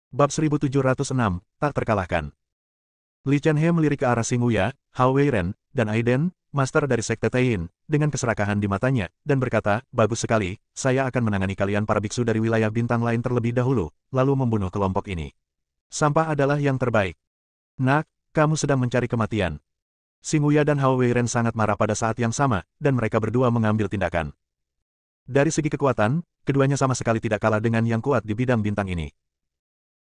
Bab 1706, tak terkalahkan. Li Chenhe melirik ke arah Xingguya, Hao Weiren, dan Aiden, master dari Sekte Taiyin, dengan keserakahan di matanya, dan berkata, bagus sekali, saya akan menangani kalian para biksu dari wilayah bintang lain terlebih dahulu, lalu membunuh kelompok ini. Sampah adalah yang terbaik. Nak, kamu sedang mencari kematian. Xingguya dan Hao Weiren sangat marah pada saat yang sama, dan mereka berdua mengambil tindakan. Dari segi kekuatan, keduanya sama sekali tidak kalah dengan yang kuat di bidang bintang ini.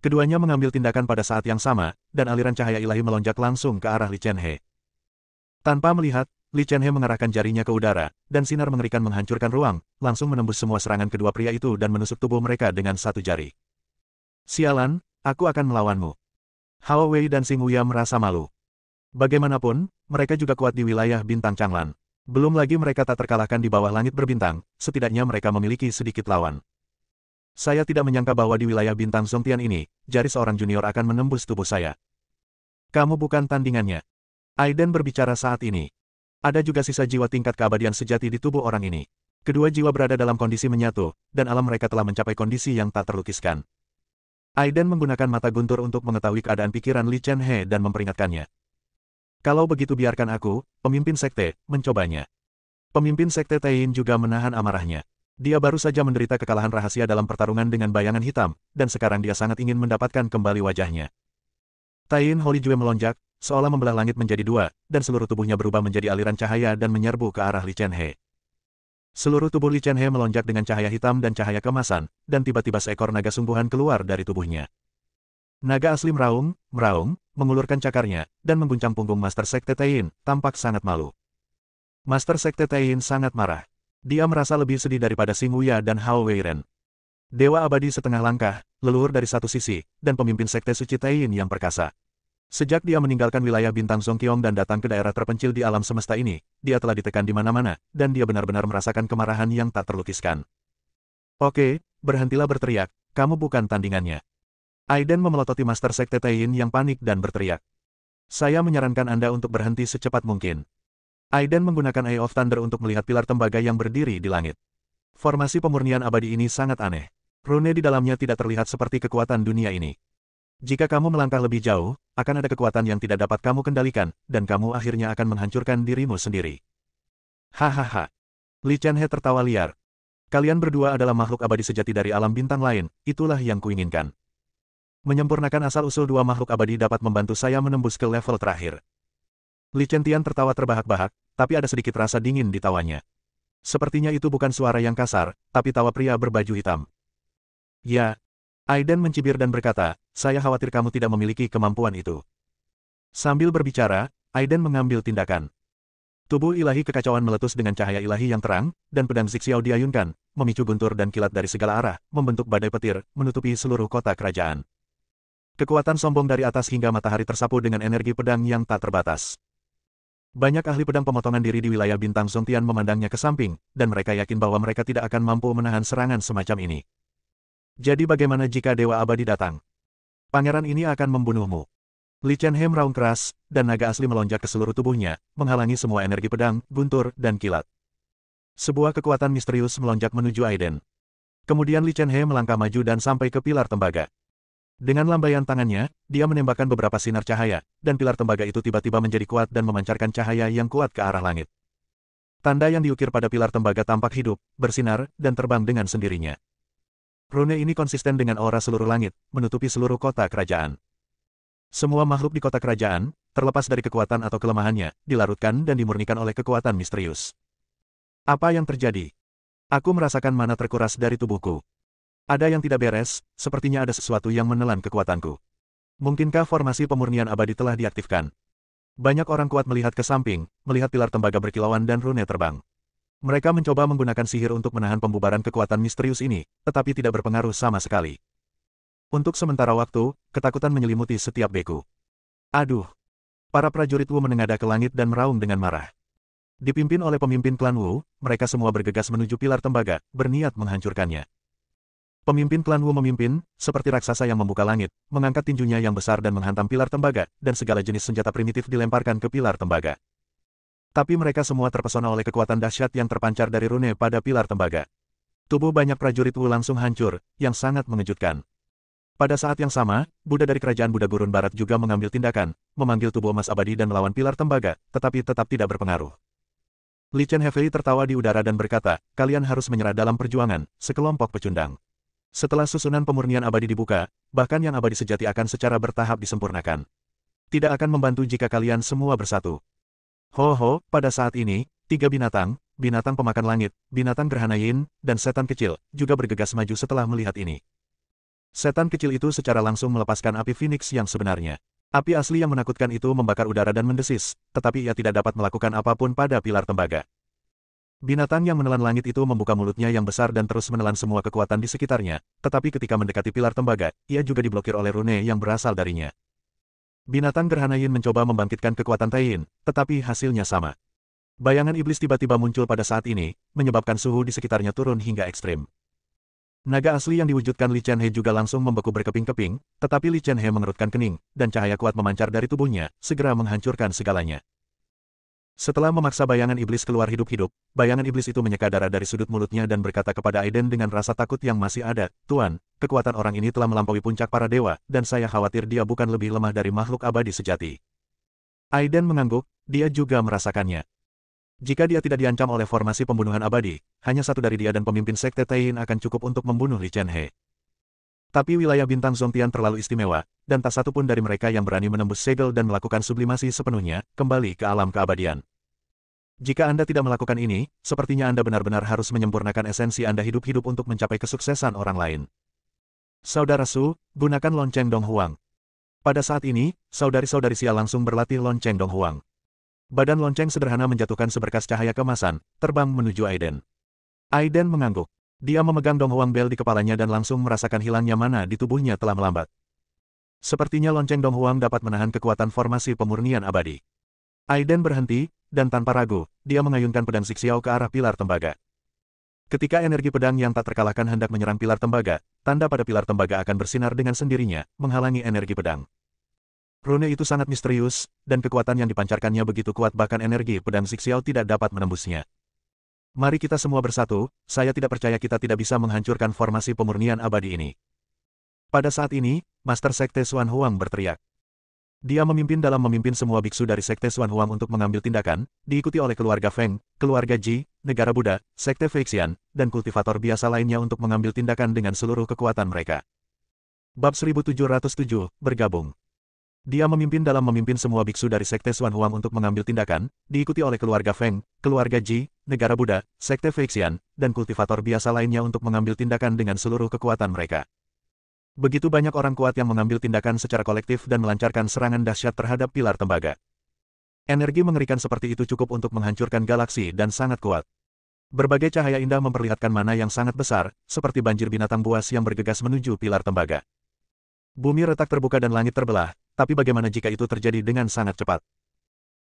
Keduanya mengambil tindakan pada saat yang sama, dan aliran cahaya ilahi melonjak langsung ke arah Li Chenhe. Tanpa melihat, Li Chenhe mengarahkan jarinya ke udara, dan sinar mengerikan menghancurkan ruang, langsung menembus semua serangan kedua pria itu dan menusuk tubuh mereka dengan satu jari. Sialan, aku akan melawanmu. Hao Wei dan Xingguya merasa malu. Bagaimanapun, mereka juga kuat di wilayah bintang Changlan. Belum lagi mereka tak terkalahkan di bawah langit berbintang, setidaknya mereka memiliki sedikit lawan. Saya tidak menyangka bahwa di wilayah bintang Zongtian ini, jari seorang junior akan menembus tubuh saya. Kamu bukan tandingannya. Aiden berbicara saat ini. Ada juga sisa jiwa tingkat keabadian sejati di tubuh orang ini. Kedua jiwa berada dalam kondisi menyatu, dan alam mereka telah mencapai kondisi yang tak terlukiskan. Aiden menggunakan mata guntur untuk mengetahui keadaan pikiran Li Chenhe dan memperingatkannya. Kalau begitu biarkan aku, pemimpin sekte, mencobanya. Pemimpin sekte Taiyin juga menahan amarahnya. Dia baru saja menderita kekalahan rahasia dalam pertarungan dengan bayangan hitam, dan sekarang dia sangat ingin mendapatkan kembali wajahnya. Taiyin Holy Jue melonjak, seolah membelah langit menjadi dua, dan seluruh tubuhnya berubah menjadi aliran cahaya dan menyerbu ke arah Li Chenhe. Seluruh tubuh Li Chenhe melonjak dengan cahaya hitam dan cahaya kemasan, dan tiba-tiba seekor naga sungguhan keluar dari tubuhnya. Naga asli meraung, mengulurkan cakarnya, dan mengguncang punggung Master Sekte Taiyin, tampak sangat malu. Master Sekte Taiyin sangat marah. Dia merasa lebih sedih daripada Xingguya dan Hao Weiren. Dewa abadi setengah langkah, leluhur dari satu sisi, dan pemimpin sekte suci Taiyin yang perkasa. Sejak dia meninggalkan wilayah bintang Zongqiong dan datang ke daerah terpencil di alam semesta ini, dia telah ditekan di mana-mana, dan dia benar-benar merasakan kemarahan yang tak terlukiskan. Oke, berhentilah berteriak, kamu bukan tandingannya. Aiden memelototi Master Sekte Taiyin yang panik dan berteriak. Saya menyarankan Anda untuk berhenti secepat mungkin. Aiden menggunakan Eye of Thunder untuk melihat pilar tembaga yang berdiri di langit. Formasi pemurnian abadi ini sangat aneh. Rune di dalamnya tidak terlihat seperti kekuatan dunia ini. Jika kamu melangkah lebih jauh, akan ada kekuatan yang tidak dapat kamu kendalikan, dan kamu akhirnya akan menghancurkan dirimu sendiri. Hahaha. Li Chenhe tertawa liar. Kalian berdua adalah makhluk abadi sejati dari alam bintang lain, itulah yang kuinginkan. Menyempurnakan asal-usul dua makhluk abadi dapat membantu saya menembus ke level terakhir. Li Chentian tertawa terbahak-bahak, tapi ada sedikit rasa dingin di tawanya. Sepertinya itu bukan suara yang kasar, tapi tawa pria berbaju hitam. Ya. Aiden mencibir dan berkata, saya khawatir kamu tidak memiliki kemampuan itu. Sambil berbicara, Aiden mengambil tindakan. Tubuh ilahi kekacauan meletus dengan cahaya ilahi yang terang, dan pedang Zixiao diayunkan, memicu guntur dan kilat dari segala arah, membentuk badai petir, menutupi seluruh kota kerajaan. Kekuatan sombong dari atas hingga matahari tersapu dengan energi pedang yang tak terbatas. Banyak ahli pedang pemotongan diri di wilayah bintang Zongtian memandangnya ke samping, dan mereka yakin bahwa mereka tidak akan mampu menahan serangan semacam ini. Jadi bagaimana jika Dewa Abadi datang? Pangeran ini akan membunuhmu. Li Chenhe meraung keras, dan naga asli melonjak ke seluruh tubuhnya, menghalangi semua energi pedang, guntur, dan kilat. Sebuah kekuatan misterius melonjak menuju Aiden. Kemudian Li Chenhe melangkah maju dan sampai ke pilar tembaga. Dengan lambaian tangannya, dia menembakkan beberapa sinar cahaya, dan pilar tembaga itu tiba-tiba menjadi kuat dan memancarkan cahaya yang kuat ke arah langit. Tanda yang diukir pada pilar tembaga tampak hidup, bersinar, dan terbang dengan sendirinya. Rune ini konsisten dengan aura seluruh langit, menutupi seluruh kota kerajaan. Semua makhluk di kota kerajaan, terlepas dari kekuatan atau kelemahannya, dilarutkan dan dimurnikan oleh kekuatan misterius. Apa yang terjadi? Aku merasakan mana terkuras dari tubuhku. Ada yang tidak beres, sepertinya ada sesuatu yang menelan kekuatanku. Mungkinkah formasi pemurnian abadi telah diaktifkan? Banyak orang kuat melihat ke samping, melihat pilar tembaga berkilauan dan rune terbang. Mereka mencoba menggunakan sihir untuk menahan pembubaran kekuatan misterius ini, tetapi tidak berpengaruh sama sekali. Untuk sementara waktu, ketakutan menyelimuti setiap beku. Aduh! Para prajurit Wu menengadah ke langit dan meraung dengan marah. Dipimpin oleh pemimpin klan Wu, mereka semua bergegas menuju pilar tembaga, berniat menghancurkannya. Pemimpin klan Wu memimpin, seperti raksasa yang membuka langit, mengangkat tinjunya yang besar dan menghantam pilar tembaga, dan segala jenis senjata primitif dilemparkan ke pilar tembaga. Tapi mereka semua terpesona oleh kekuatan dahsyat yang terpancar dari rune pada pilar tembaga. Tubuh banyak prajurit Wu langsung hancur, yang sangat mengejutkan. Pada saat yang sama, Buddha dari kerajaan Buddha Gurun Barat juga mengambil tindakan, memanggil tubuh emas abadi dan melawan pilar tembaga, tetapi tetap tidak berpengaruh. Li Chen Hefei tertawa di udara dan berkata, kalian harus menyerah dalam perjuangan, sekelompok pecundang. Setelah susunan pemurnian abadi dibuka, bahkan yang abadi sejati akan secara bertahap disempurnakan. Tidak akan membantu jika kalian semua bersatu. Ho, pada saat ini, 3 binatang, binatang pemakan langit, binatang gerhana yin, dan setan kecil, juga bergegas maju setelah melihat ini. Setan kecil itu secara langsung melepaskan api Phoenix yang sebenarnya. Api asli yang menakutkan itu membakar udara dan mendesis, tetapi ia tidak dapat melakukan apapun pada pilar tembaga. Binatang yang menelan langit itu membuka mulutnya yang besar dan terus menelan semua kekuatan di sekitarnya, tetapi ketika mendekati pilar tembaga, ia juga diblokir oleh rune yang berasal darinya. Binatang gerhana yin mencoba membangkitkan kekuatan Taiyin, tetapi hasilnya sama. Bayangan iblis tiba-tiba muncul pada saat ini, menyebabkan suhu di sekitarnya turun hingga ekstrim. Naga asli yang diwujudkan Li Chen He juga langsung membeku berkeping-keping, tetapi Li Chen He mengerutkan kening, dan cahaya kuat memancar dari tubuhnya, segera menghancurkan segalanya. Setelah memaksa bayangan iblis keluar hidup-hidup, bayangan iblis itu menyeka darah dari sudut mulutnya dan berkata kepada Aiden dengan rasa takut yang masih ada, Tuan, kekuatan orang ini telah melampaui puncak para dewa, dan saya khawatir dia bukan lebih lemah dari makhluk abadi sejati. Aiden mengangguk, dia juga merasakannya. Jika dia tidak diancam oleh formasi pembunuhan abadi, hanya satu dari dia dan pemimpin sekte Taiyin akan cukup untuk membunuh Li Chen He. Tapi wilayah bintang Zongtian terlalu istimewa, dan tak satu pun dari mereka yang berani menembus segel dan melakukan sublimasi sepenuhnya, kembali ke alam keabadian. Jika Anda tidak melakukan ini, sepertinya Anda benar-benar harus menyempurnakan esensi Anda hidup-hidup untuk mencapai kesuksesan orang lain. Saudara Su, gunakan lonceng Dong Huang. Pada saat ini, saudari-saudari Xia langsung berlatih lonceng Dong Huang. Badan lonceng sederhana menjatuhkan seberkas cahaya kemasan, terbang menuju Aiden. Aiden mengangguk. Dia memegang Dong Huang Bell di kepalanya dan langsung merasakan hilangnya mana di tubuhnya telah melambat. Sepertinya lonceng Dong Huang dapat menahan kekuatan formasi pemurnian abadi. Aiden berhenti, dan tanpa ragu, dia mengayunkan pedang Xixiao ke arah pilar tembaga. Ketika energi pedang yang tak terkalahkan hendak menyerang pilar tembaga, tanda pada pilar tembaga akan bersinar dengan sendirinya, menghalangi energi pedang. Rune itu sangat misterius, dan kekuatan yang dipancarkannya begitu kuat bahkan energi pedang Xixiao tidak dapat menembusnya. Mari kita semua bersatu, saya tidak percaya kita tidak bisa menghancurkan formasi pemurnian abadi ini. Pada saat ini, Master Sekte Xuan Huang berteriak. Dia memimpin semua biksu dari Sekte Xuan Huang untuk mengambil tindakan, diikuti oleh keluarga Feng, keluarga Ji, negara Buddha, Sekte Feixian, dan kultivator biasa lainnya untuk mengambil tindakan dengan seluruh kekuatan mereka. Bab 1707, bergabung. Dia memimpin semua biksu dari Sekte Xuan Huang untuk mengambil tindakan, diikuti oleh keluarga Feng, keluarga Ji, negara Buddha, Sekte Feixian, dan kultivator biasa lainnya untuk mengambil tindakan dengan seluruh kekuatan mereka. Begitu banyak orang kuat yang mengambil tindakan secara kolektif dan melancarkan serangan dahsyat terhadap pilar tembaga. Energi mengerikan seperti itu cukup untuk menghancurkan galaksi dan sangat kuat. Berbagai cahaya indah memperlihatkan mana yang sangat besar, seperti banjir binatang buas yang bergegas menuju pilar tembaga. Bumi retak terbuka dan langit terbelah, tapi bagaimana jika itu terjadi dengan sangat cepat?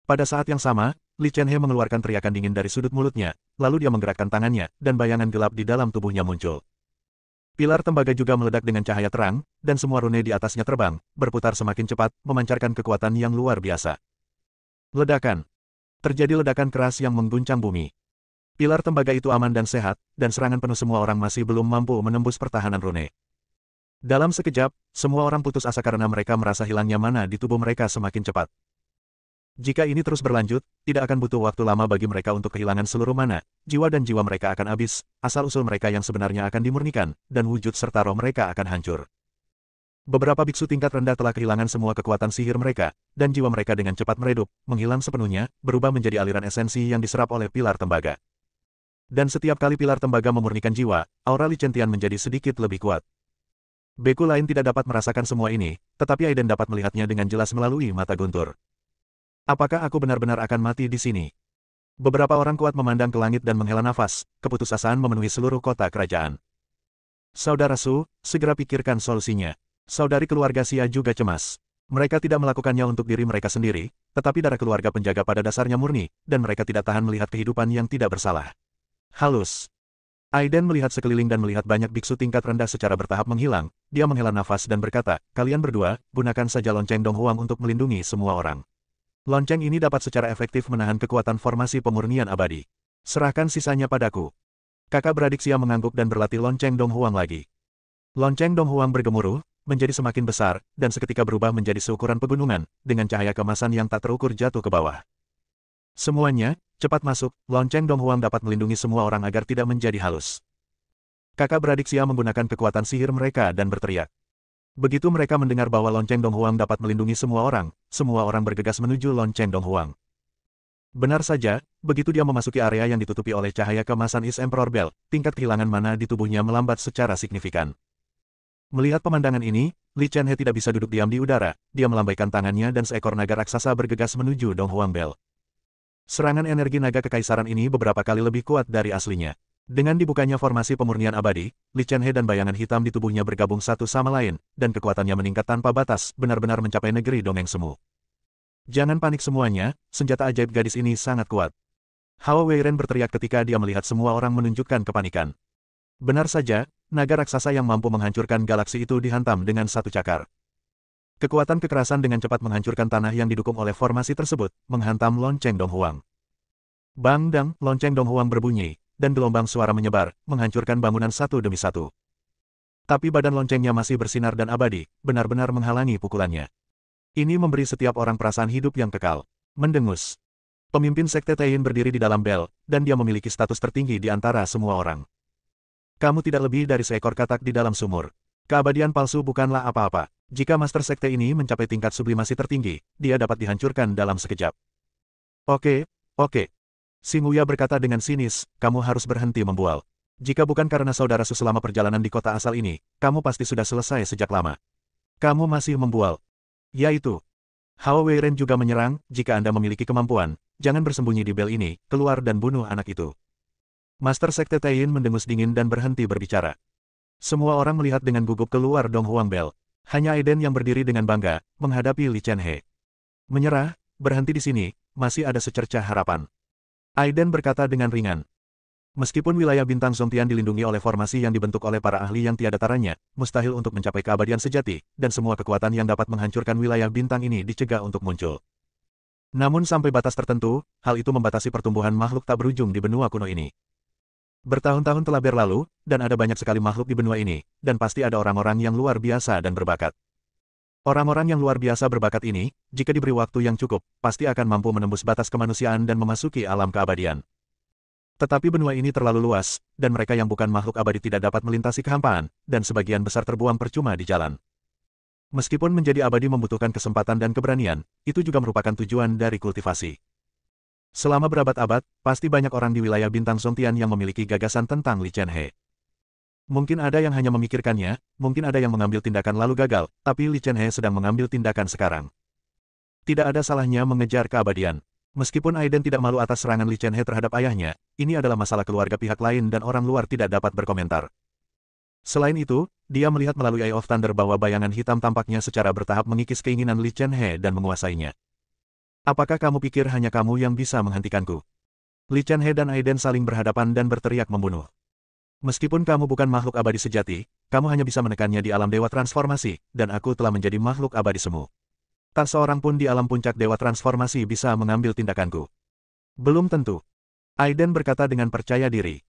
Pada saat yang sama, Li Chen He mengeluarkan teriakan dingin dari sudut mulutnya, lalu dia menggerakkan tangannya, dan bayangan gelap di dalam tubuhnya muncul. Pilar tembaga juga meledak dengan cahaya terang, dan semua rune di atasnya terbang, berputar semakin cepat, memancarkan kekuatan yang luar biasa. Ledakan. Terjadi ledakan keras yang mengguncang bumi. Pilar tembaga itu aman dan sehat, dan serangan penuh semua orang masih belum mampu menembus pertahanan rune. Dalam sekejap, semua orang putus asa karena mereka merasa hilangnya mana di tubuh mereka semakin cepat. Jika ini terus berlanjut, tidak akan butuh waktu lama bagi mereka untuk kehilangan seluruh mana, jiwa dan jiwa mereka akan habis, asal-usul mereka yang sebenarnya akan dimurnikan, dan wujud serta roh mereka akan hancur. Beberapa biksu tingkat rendah telah kehilangan semua kekuatan sihir mereka, dan jiwa mereka dengan cepat meredup, menghilang sepenuhnya, berubah menjadi aliran esensi yang diserap oleh pilar tembaga. Dan setiap kali pilar tembaga memurnikan jiwa, aura Li Chentian menjadi sedikit lebih kuat. Beku lain tidak dapat merasakan semua ini, tetapi Aiden dapat melihatnya dengan jelas melalui mata guntur. Apakah aku benar-benar akan mati di sini? Beberapa orang kuat memandang ke langit dan menghela nafas, keputusasaan memenuhi seluruh kota kerajaan. Saudara Su, segera pikirkan solusinya. Saudari keluarga Xia juga cemas. Mereka tidak melakukannya untuk diri mereka sendiri, tetapi darah keluarga penjaga pada dasarnya murni, dan mereka tidak tahan melihat kehidupan yang tidak bersalah. Halus. Aiden melihat sekeliling dan melihat banyak biksu tingkat rendah secara bertahap menghilang, dia menghela nafas dan berkata, kalian berdua, gunakan saja lonceng Dong Huang untuk melindungi semua orang. Lonceng ini dapat secara efektif menahan kekuatan formasi pemurnian abadi. Serahkan sisanya padaku. Kakak beradik Xia mengangguk dan berlatih lonceng Dong Huang lagi. Lonceng Dong Huang bergemuruh, menjadi semakin besar, dan seketika berubah menjadi seukuran pegunungan, dengan cahaya kemasan yang tak terukur jatuh ke bawah. Semuanya, cepat masuk, lonceng Donghuang dapat melindungi semua orang agar tidak menjadi halus. Kakak beradik Xia menggunakan kekuatan sihir mereka dan berteriak. Begitu mereka mendengar bahwa lonceng Donghuang dapat melindungi semua orang bergegas menuju lonceng Donghuang. Benar saja, begitu dia memasuki area yang ditutupi oleh cahaya kemasan Is Emperor Bell, tingkat kehilangan mana di tubuhnya melambat secara signifikan. Melihat pemandangan ini, Li Chen-he tidak bisa duduk diam di udara, dia melambaikan tangannya dan seekor naga raksasa bergegas menuju Donghuang Bell. Serangan energi naga kekaisaran ini beberapa kali lebih kuat dari aslinya. Dengan dibukanya formasi pemurnian abadi, Li Chen-he dan bayangan hitam di tubuhnya bergabung satu sama lain, dan kekuatannya meningkat tanpa batas, benar-benar mencapai negeri dongeng semu. Jangan panik semuanya, senjata ajaib gadis ini sangat kuat. Hao Weiren berteriak ketika dia melihat semua orang menunjukkan kepanikan. Benar saja, naga raksasa yang mampu menghancurkan galaksi itu dihantam dengan satu cakar. Kekuatan kekerasan dengan cepat menghancurkan tanah yang didukung oleh formasi tersebut, menghantam lonceng Donghuang. Bang dang, lonceng Donghuang berbunyi, dan gelombang suara menyebar, menghancurkan bangunan satu demi satu. Tapi badan loncengnya masih bersinar dan abadi, benar-benar menghalangi pukulannya. Ini memberi setiap orang perasaan hidup yang kekal. Mendengus. Pemimpin Sekte Taiyin berdiri di dalam bel, dan dia memiliki status tertinggi di antara semua orang. Kamu tidak lebih dari seekor katak di dalam sumur. Keabadian palsu bukanlah apa-apa. Jika Master Sekte ini mencapai tingkat sublimasi tertinggi, dia dapat dihancurkan dalam sekejap. Oke. Xing Wuya berkata dengan sinis, kamu harus berhenti membual. Jika bukan karena saudara selama perjalanan di kota asal ini, kamu pasti sudah selesai sejak lama. Kamu masih membual. Yaitu. Hao Weiren juga menyerang, jika Anda memiliki kemampuan, jangan bersembunyi di bel ini, keluar dan bunuh anak itu. Master Sekte Taiyin mendengus dingin dan berhenti berbicara. Semua orang melihat dengan gugup keluar Donghuang Bell. Hanya Aiden yang berdiri dengan bangga, menghadapi Li Chen-he. Menyerah, berhenti di sini, masih ada secercah harapan. Aiden berkata dengan ringan. Meskipun wilayah bintang Zongtian dilindungi oleh formasi yang dibentuk oleh para ahli yang tiada taranya, mustahil untuk mencapai keabadian sejati, dan semua kekuatan yang dapat menghancurkan wilayah bintang ini dicegah untuk muncul. Namun sampai batas tertentu, hal itu membatasi pertumbuhan makhluk tak berujung di benua kuno ini. Bertahun-tahun telah berlalu, dan ada banyak sekali makhluk di benua ini, dan pasti ada orang-orang yang luar biasa dan berbakat. Orang-orang yang luar biasa berbakat ini, jika diberi waktu yang cukup, pasti akan mampu menembus batas kemanusiaan dan memasuki alam keabadian. Tetapi benua ini terlalu luas, dan mereka yang bukan makhluk abadi tidak dapat melintasi kehampaan, dan sebagian besar terbuang percuma di jalan. Meskipun menjadi abadi membutuhkan kesempatan dan keberanian, itu juga merupakan tujuan dari kultivasi. Selama berabad-abad, pasti banyak orang di wilayah bintang Zongtian yang memiliki gagasan tentang Li Chen-he. Mungkin ada yang hanya memikirkannya, mungkin ada yang mengambil tindakan lalu gagal, tapi Li Chen-he sedang mengambil tindakan sekarang. Tidak ada salahnya mengejar keabadian. Meskipun Aiden tidak malu atas serangan Li Chen-he terhadap ayahnya, ini adalah masalah keluarga pihak lain dan orang luar tidak dapat berkomentar. Selain itu, dia melihat melalui Eye of Thunder bahwa bayangan hitam tampaknya secara bertahap mengikis keinginan Li Chen-he dan menguasainya. Apakah kamu pikir hanya kamu yang bisa menghentikanku? Li Chen-he dan Aiden saling berhadapan dan berteriak membunuh. Meskipun kamu bukan makhluk abadi sejati, kamu hanya bisa menekannya di alam dewa transformasi, dan aku telah menjadi makhluk abadi semu. Tak seorang pun di alam puncak dewa transformasi bisa mengambil tindakanku. Belum tentu. Aiden berkata dengan percaya diri.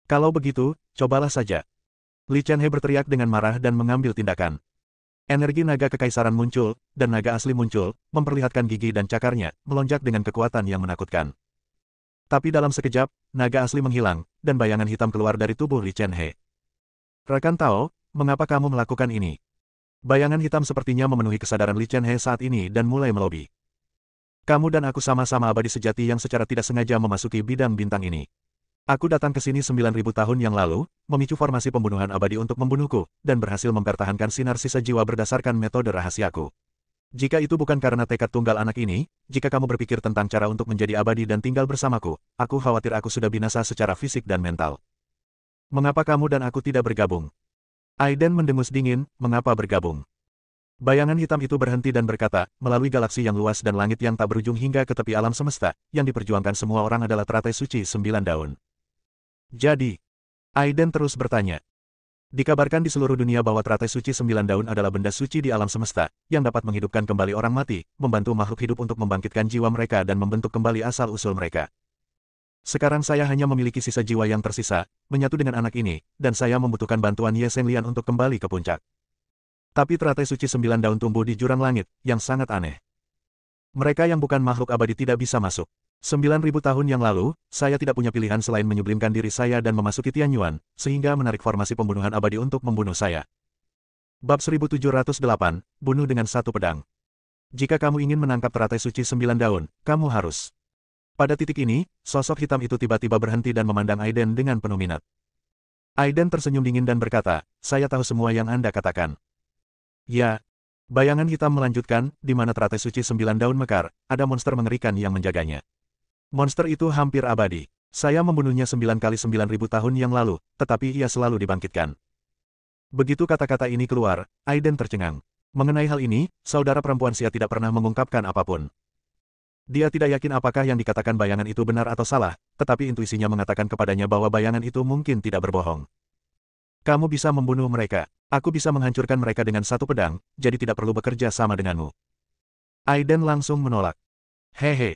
Kalau begitu, cobalah saja. Li Chen-he berteriak dengan marah dan mengambil tindakan. Energi naga kekaisaran muncul, dan naga asli muncul, memperlihatkan gigi dan cakarnya, melonjak dengan kekuatan yang menakutkan. Tapi dalam sekejap, naga asli menghilang, dan bayangan hitam keluar dari tubuh Li Chen-he. Rekan Tao, mengapa kamu melakukan ini? Bayangan hitam sepertinya memenuhi kesadaran Li Chen-he saat ini dan mulai melobi. Kamu dan aku sama-sama abadi sejati yang secara tidak sengaja memasuki bidang bintang ini. Aku datang ke sini 9.000 tahun yang lalu, memicu formasi pembunuhan abadi untuk membunuhku, dan berhasil mempertahankan sinar sisa jiwa berdasarkan metode rahasiaku. Jika itu bukan karena tekad tunggal anak ini, jika kamu berpikir tentang cara untuk menjadi abadi dan tinggal bersamaku, aku khawatir aku sudah binasa secara fisik dan mental. Mengapa kamu dan aku tidak bergabung? Aiden mendengus dingin, mengapa bergabung? Bayangan hitam itu berhenti dan berkata, melalui galaksi yang luas dan langit yang tak berujung hingga ke tepi alam semesta, yang diperjuangkan semua orang adalah teratai suci 9 daun. Jadi, Aiden terus bertanya. Dikabarkan di seluruh dunia bahwa teratai suci 9 daun adalah benda suci di alam semesta, yang dapat menghidupkan kembali orang mati, membantu makhluk hidup untuk membangkitkan jiwa mereka dan membentuk kembali asal-usul mereka. Sekarang saya hanya memiliki sisa jiwa yang tersisa, menyatu dengan anak ini, dan saya membutuhkan bantuan Ye Zhenlian untuk kembali ke puncak. Tapi teratai suci 9 daun tumbuh di jurang langit, yang sangat aneh. Mereka yang bukan makhluk abadi tidak bisa masuk. 9.000 tahun yang lalu, saya tidak punya pilihan selain menyublimkan diri saya dan memasuki Tianyuan, sehingga menarik formasi pembunuhan abadi untuk membunuh saya. Bab 1708, bunuh dengan satu pedang. Jika kamu ingin menangkap teratai suci 9 daun, kamu harus. Pada titik ini, sosok hitam itu tiba-tiba berhenti dan memandang Aiden dengan penuh minat. Aiden tersenyum dingin dan berkata, saya tahu semua yang Anda katakan. Ya. Bayangan hitam melanjutkan, di mana teratai suci 9 daun mekar, ada monster mengerikan yang menjaganya. Monster itu hampir abadi. Saya membunuhnya 9 kali 9.000 tahun yang lalu, tetapi ia selalu dibangkitkan. Begitu kata-kata ini keluar, Aiden tercengang. Mengenai hal ini, saudara perempuan Sia tidak pernah mengungkapkan apapun. Dia tidak yakin apakah yang dikatakan bayangan itu benar atau salah, tetapi intuisinya mengatakan kepadanya bahwa bayangan itu mungkin tidak berbohong. Kamu bisa membunuh mereka. Aku bisa menghancurkan mereka dengan satu pedang, jadi tidak perlu bekerja sama denganmu. Aiden langsung menolak. Hehe.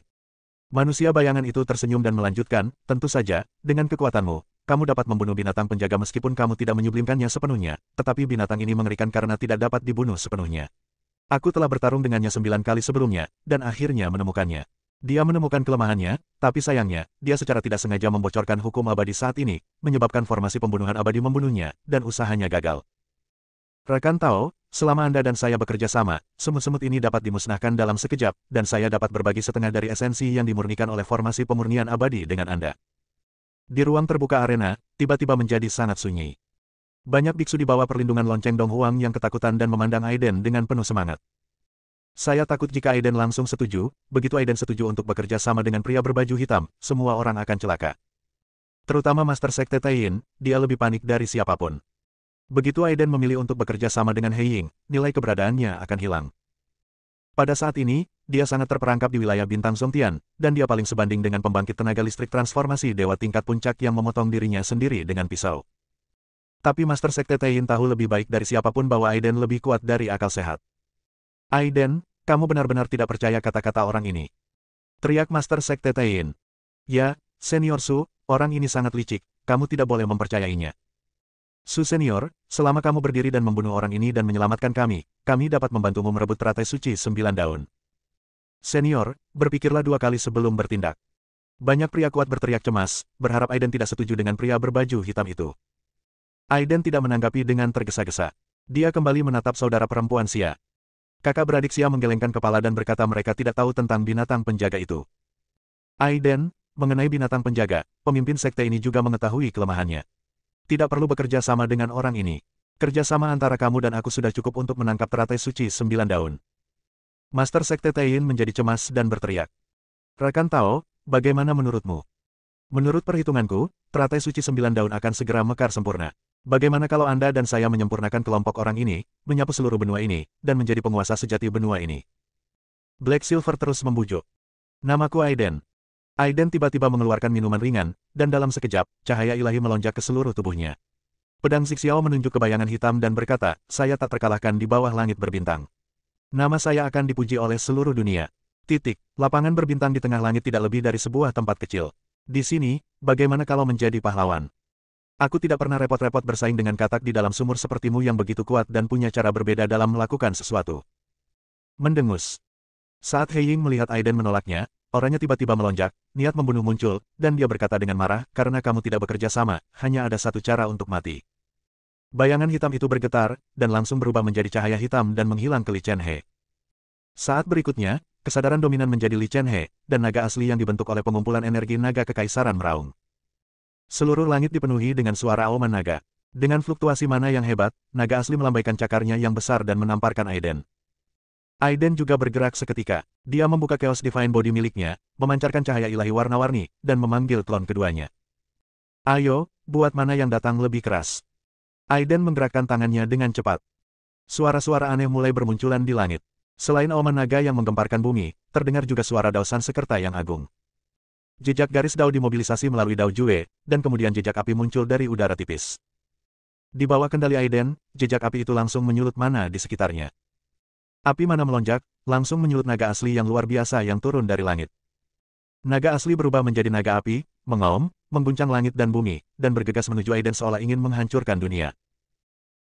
Manusia bayangan itu tersenyum dan melanjutkan, tentu saja, dengan kekuatanmu, kamu dapat membunuh binatang penjaga meskipun kamu tidak menyublimkannya sepenuhnya, tetapi binatang ini mengerikan karena tidak dapat dibunuh sepenuhnya. Aku telah bertarung dengannya 9 kali sebelumnya, dan akhirnya menemukannya. Dia menemukan kelemahannya, tapi sayangnya, dia secara tidak sengaja membocorkan hukum abadi saat ini, menyebabkan formasi pembunuhan abadi membunuhnya, dan usahanya gagal. Rekan Tao, selama Anda dan saya bekerja sama, semut-semut ini dapat dimusnahkan dalam sekejap, dan saya dapat berbagi setengah dari esensi yang dimurnikan oleh formasi pemurnian abadi dengan Anda. Di ruang terbuka arena, tiba-tiba menjadi sangat sunyi. Banyak biksu di bawah perlindungan lonceng Dong Huang yang ketakutan dan memandang Aiden dengan penuh semangat. Saya takut jika Aiden langsung setuju, begitu Aiden setuju untuk bekerja sama dengan pria berbaju hitam, semua orang akan celaka. Terutama Master Sekte Taiyin, dia lebih panik dari siapapun. Begitu Aiden memilih untuk bekerja sama dengan He Ying, nilai keberadaannya akan hilang. Pada saat ini, dia sangat terperangkap di wilayah bintang Zongtian, dan dia paling sebanding dengan pembangkit tenaga listrik transformasi dewa tingkat puncak yang memotong dirinya sendiri dengan pisau. Tapi Master Sekte Taiyin tahu lebih baik dari siapapun bahwa Aiden lebih kuat dari akal sehat. Aiden, kamu benar-benar tidak percaya kata-kata orang ini. Teriak Master Sekte Taiyin. Ya, Senior Su, orang ini sangat licik, kamu tidak boleh mempercayainya. Su Senior, selama kamu berdiri dan membunuh orang ini dan menyelamatkan kami dapat membantumu merebut teratai suci 9 daun. Senior, berpikirlah 2 kali sebelum bertindak. Banyak pria kuat berteriak cemas, berharap Aiden tidak setuju dengan pria berbaju hitam itu. Aiden tidak menanggapi dengan tergesa-gesa. Dia kembali menatap saudara perempuan Sia. Kakak beradik Sia menggelengkan kepala dan berkata mereka tidak tahu tentang binatang penjaga itu. Aiden, mengenai binatang penjaga, pemimpin sekte ini juga mengetahui kelemahannya. Tidak perlu bekerja sama dengan orang ini. Kerjasama antara kamu dan aku sudah cukup untuk menangkap teratai suci 9 daun. Master Sekte Taiyin menjadi cemas dan berteriak. Rekan Tao, bagaimana menurutmu? Menurut perhitunganku, teratai suci 9 daun akan segera mekar sempurna. Bagaimana kalau Anda dan saya menyempurnakan kelompok orang ini, menyapu seluruh benua ini, dan menjadi penguasa sejati benua ini? Black Silver terus membujuk. Namaku Aiden. Aiden tiba-tiba mengeluarkan minuman ringan, dan dalam sekejap, cahaya ilahi melonjak ke seluruh tubuhnya. Pedang Xiao menunjuk ke bayangan hitam dan berkata, saya tak terkalahkan di bawah langit berbintang. Nama saya akan dipuji oleh seluruh dunia. Titik, lapangan berbintang di tengah langit tidak lebih dari sebuah tempat kecil. Di sini, bagaimana kalau menjadi pahlawan? Aku tidak pernah repot-repot bersaing dengan katak di dalam sumur sepertimu yang begitu kuat dan punya cara berbeda dalam melakukan sesuatu. Mendengus. Saat He Ying melihat Aiden menolaknya, orangnya tiba-tiba melonjak, niat membunuh muncul, dan dia berkata dengan marah, karena kamu tidak bekerja sama, hanya ada satu cara untuk mati. Bayangan hitam itu bergetar, dan langsung berubah menjadi cahaya hitam dan menghilang ke Li Chen He. Saat berikutnya, kesadaran dominan menjadi Li Chen He, dan naga asli yang dibentuk oleh pengumpulan energi naga kekaisaran meraung. Seluruh langit dipenuhi dengan suara auman naga. Dengan fluktuasi mana yang hebat, naga asli melambaikan cakarnya yang besar dan menamparkan Aiden. Aiden juga bergerak seketika. Dia membuka Chaos Divine Body miliknya, memancarkan cahaya ilahi warna-warni, dan memanggil klon keduanya. Ayo, buat mana yang datang lebih keras. Aiden menggerakkan tangannya dengan cepat. Suara-suara aneh mulai bermunculan di langit. Selain auman naga yang menggemparkan bumi, terdengar juga suara Dao Sansekerta yang agung. Jejak garis Dao dimobilisasi melalui Dao Jue, dan kemudian jejak api muncul dari udara tipis. Di bawah kendali Aiden, jejak api itu langsung menyulut mana di sekitarnya. Api mana melonjak, langsung menyulut naga asli yang luar biasa yang turun dari langit. Naga asli berubah menjadi naga api, mengaum, mengguncang langit dan bumi, dan bergegas menuju Aiden seolah ingin menghancurkan dunia.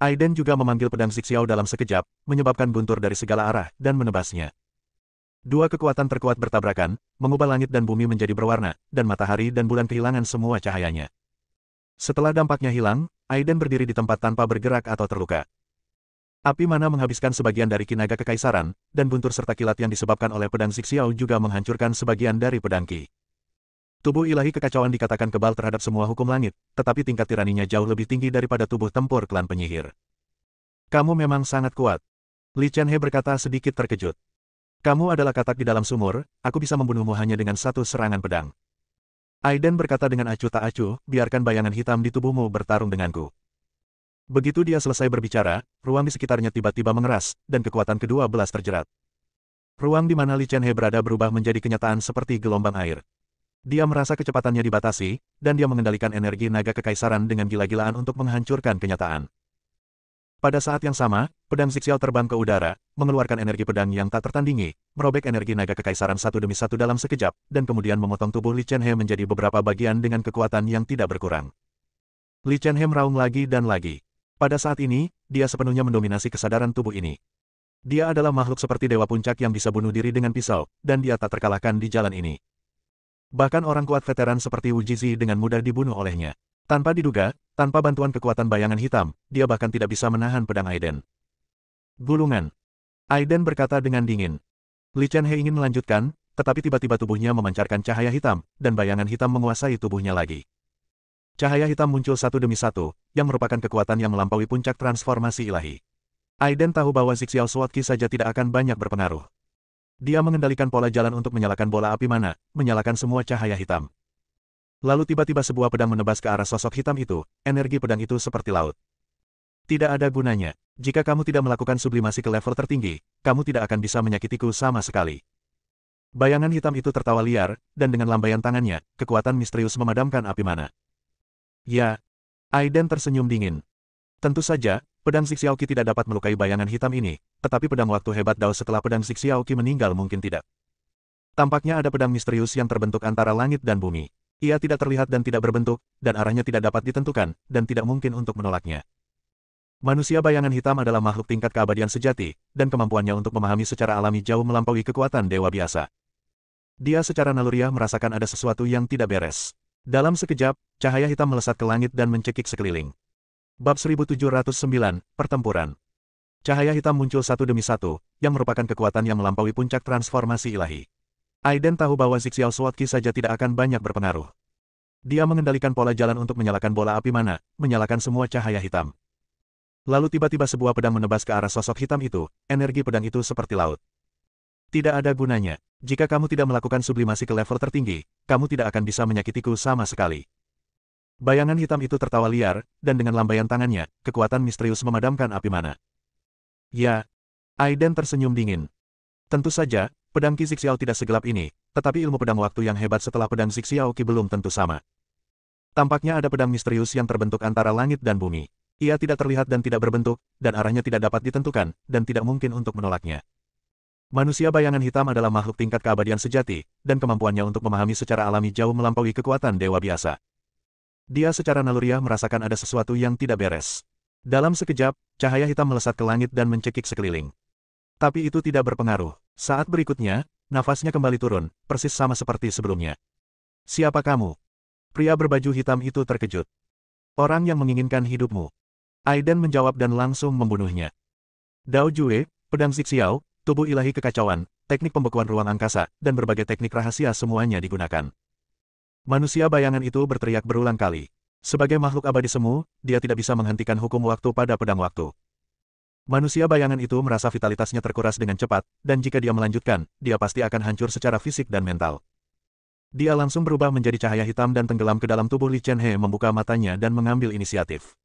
Aiden juga memanggil pedang Zixiao dalam sekejap, menyebabkan guntur dari segala arah, dan menebasnya. Dua kekuatan terkuat bertabrakan, mengubah langit dan bumi menjadi berwarna, dan matahari dan bulan kehilangan semua cahayanya. Setelah dampaknya hilang, Aiden berdiri di tempat tanpa bergerak atau terluka. Api mana menghabiskan sebagian dari ki naga kekaisaran, dan guntur serta kilat yang disebabkan oleh pedang Zixiao juga menghancurkan sebagian dari pedang ki. Tubuh ilahi kekacauan dikatakan kebal terhadap semua hukum langit, tetapi tingkat tiraninya jauh lebih tinggi daripada tubuh tempur klan penyihir. Kamu memang sangat kuat. Li Qianhe berkata sedikit terkejut. Kamu adalah katak di dalam sumur, aku bisa membunuhmu hanya dengan satu serangan pedang. Aiden berkata dengan acuh tak acuh, biarkan bayangan hitam di tubuhmu bertarung denganku. Begitu dia selesai berbicara, ruang di sekitarnya tiba-tiba mengeras, dan kekuatan ke-12 terjerat. Ruang di mana Li Qianhe berada berubah menjadi kenyataan seperti gelombang air. Dia merasa kecepatannya dibatasi, dan dia mengendalikan energi naga kekaisaran dengan gila-gilaan untuk menghancurkan kenyataan. Pada saat yang sama, pedang Zixiao terbang ke udara, mengeluarkan energi pedang yang tak tertandingi, merobek energi naga kekaisaran satu demi satu dalam sekejap, dan kemudian memotong tubuh Li Qianhe menjadi beberapa bagian dengan kekuatan yang tidak berkurang. Li Qianhe meraung lagi dan lagi. Pada saat ini, dia sepenuhnya mendominasi kesadaran tubuh ini. Dia adalah makhluk seperti Dewa Puncak yang bisa bunuh diri dengan pisau, dan dia tak terkalahkan di jalan ini. Bahkan orang kuat veteran seperti Wu Jizi dengan mudah dibunuh olehnya. Tanpa diduga, tanpa bantuan kekuatan bayangan hitam, dia bahkan tidak bisa menahan pedang Aiden. Gulungan. Aiden berkata dengan dingin. Li Qianhe ingin melanjutkan, tetapi tiba-tiba tubuhnya memancarkan cahaya hitam, dan bayangan hitam menguasai tubuhnya lagi. Cahaya hitam muncul satu demi satu, yang merupakan kekuatan yang melampaui puncak transformasi ilahi. Aiden tahu bahwa Zixiao Sword Ki saja tidak akan banyak berpengaruh. Dia mengendalikan pola jalan untuk menyalakan bola api mana, menyalakan semua cahaya hitam. Lalu tiba-tiba sebuah pedang menebas ke arah sosok hitam itu, energi pedang itu seperti laut. Tidak ada gunanya. Jika kamu tidak melakukan sublimasi ke level tertinggi, kamu tidak akan bisa menyakitiku sama sekali. Bayangan hitam itu tertawa liar, dan dengan lambaian tangannya, kekuatan misterius memadamkan api mana. Ya, Aiden tersenyum dingin. Tentu saja, pedang Zixiao Qi tidak dapat melukai bayangan hitam ini, tetapi pedang waktu hebat Dao setelah pedang Zixiao Qi meninggal mungkin tidak. Tampaknya ada pedang misterius yang terbentuk antara langit dan bumi. Ia tidak terlihat dan tidak berbentuk, dan arahnya tidak dapat ditentukan, dan tidak mungkin untuk menolaknya. Manusia bayangan hitam adalah makhluk tingkat keabadian sejati, dan kemampuannya untuk memahami secara alami jauh melampaui kekuatan dewa biasa. Dia secara naluriah merasakan ada sesuatu yang tidak beres. Dalam sekejap, cahaya hitam melesat ke langit dan mencekik sekeliling. Bab 1709, Pertempuran. Cahaya hitam muncul satu demi satu, yang merupakan kekuatan yang melampaui puncak transformasi ilahi. Aiden tahu bahwa Zixiao Sword Ki saja tidak akan banyak berpengaruh. Dia mengendalikan pola jalan untuk menyalakan bola api mana, menyalakan semua cahaya hitam. Lalu tiba-tiba sebuah pedang menebas ke arah sosok hitam itu, energi pedang itu seperti laut. Tidak ada gunanya. Jika kamu tidak melakukan sublimasi ke level tertinggi, kamu tidak akan bisa menyakitiku sama sekali. Bayangan hitam itu tertawa liar, dan dengan lambaian tangannya, kekuatan misterius memadamkan api mana. Ya, Aiden tersenyum dingin. Tentu saja, pedang Ki Zixiao tidak segelap ini, tetapi ilmu pedang waktu yang hebat setelah pedang Zixiao Qi belum tentu sama. Tampaknya ada pedang misterius yang terbentuk antara langit dan bumi. Ia tidak terlihat dan tidak berbentuk, dan arahnya tidak dapat ditentukan, dan tidak mungkin untuk menolaknya. Manusia bayangan hitam adalah makhluk tingkat keabadian sejati, dan kemampuannya untuk memahami secara alami jauh melampaui kekuatan dewa biasa. Dia secara naluriah merasakan ada sesuatu yang tidak beres. Dalam sekejap, cahaya hitam melesat ke langit dan mencekik sekeliling. Tapi itu tidak berpengaruh. Saat berikutnya, nafasnya kembali turun, persis sama seperti sebelumnya. Siapa kamu? Pria berbaju hitam itu terkejut. Orang yang menginginkan hidupmu. Aiden menjawab dan langsung membunuhnya. Dao Jue, pedang Zixiao, tubuh ilahi kekacauan, teknik pembekuan ruang angkasa, dan berbagai teknik rahasia semuanya digunakan. Manusia bayangan itu berteriak berulang kali. Sebagai makhluk abadi semu, dia tidak bisa menghentikan hukum waktu pada pedang waktu. Manusia bayangan itu merasa vitalitasnya terkuras dengan cepat, dan jika dia melanjutkan, dia pasti akan hancur secara fisik dan mental. Dia langsung berubah menjadi cahaya hitam dan tenggelam ke dalam tubuh Li Qianhe membuka matanya dan mengambil inisiatif.